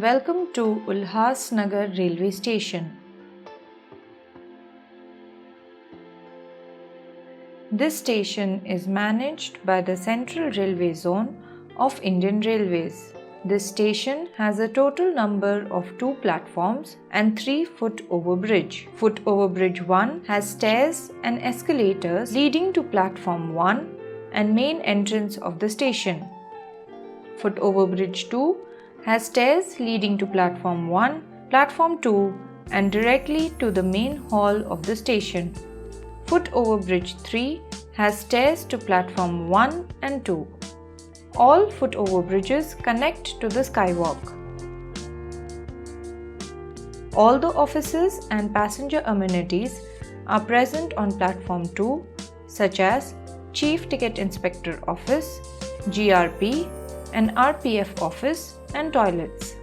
Welcome to Ulhasnagar Railway Station. This station is managed by the Central Railway Zone of Indian Railways. This station has a total number of 2 platforms and 3 foot-over bridge. Foot-over bridge 1 has stairs and escalators leading to platform 1 and main entrance of the station. Foot-over bridge 2 has stairs leading to platform 1, platform 2 and directly to the main hall of the station. Foot-over bridge 3 has stairs to platform 1 and 2. All foot-over bridges connect to the skywalk. All the offices and passenger amenities are present on platform 2 such as Chief Ticket Inspector Office, GRP and RPF office and toilets.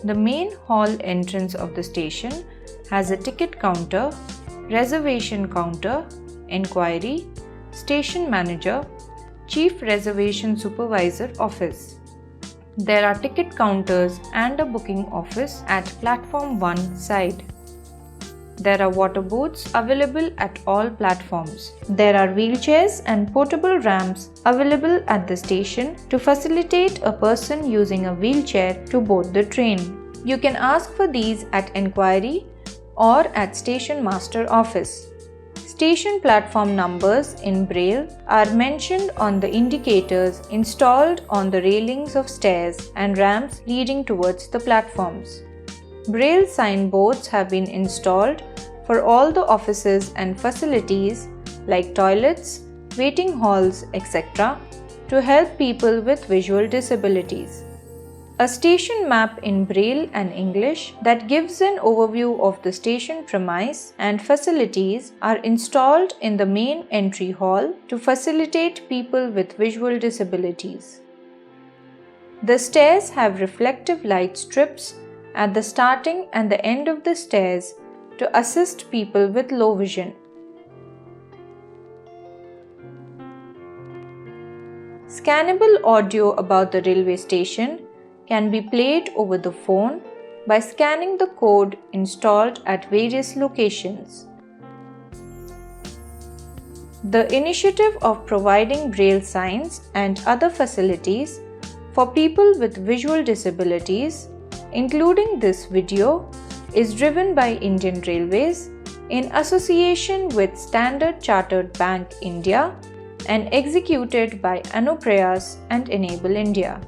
The main hall entrance of the station has a ticket counter, reservation counter, enquiry, station manager, chief reservation supervisor office. There are ticket counters and a booking office at platform 1 side. There are water booths available at all platforms. There are wheelchairs and portable ramps available at the station to facilitate a person using a wheelchair to board the train. You can ask for these at enquiry or at station master office. Station platform numbers in Braille are mentioned on the indicators installed on the railings of stairs and ramps leading towards the platforms. Braille signboards have been installed for all the offices and facilities like toilets, waiting halls, etc. to help people with visual disabilities. A station map in Braille and English that gives an overview of the station premise and facilities are installed in the main entry hall to facilitate people with visual disabilities. The stairs have reflective light strips at the starting and the end of the stairs to assist people with low vision. Scannable audio about the railway station can be played over the phone by scanning the code installed at various locations. The initiative of providing Braille signs and other facilities for people with visual disabilities, including this video, is driven by Indian Railways in association with Standard Chartered Bank India and executed by Anuprayaas and Enable India.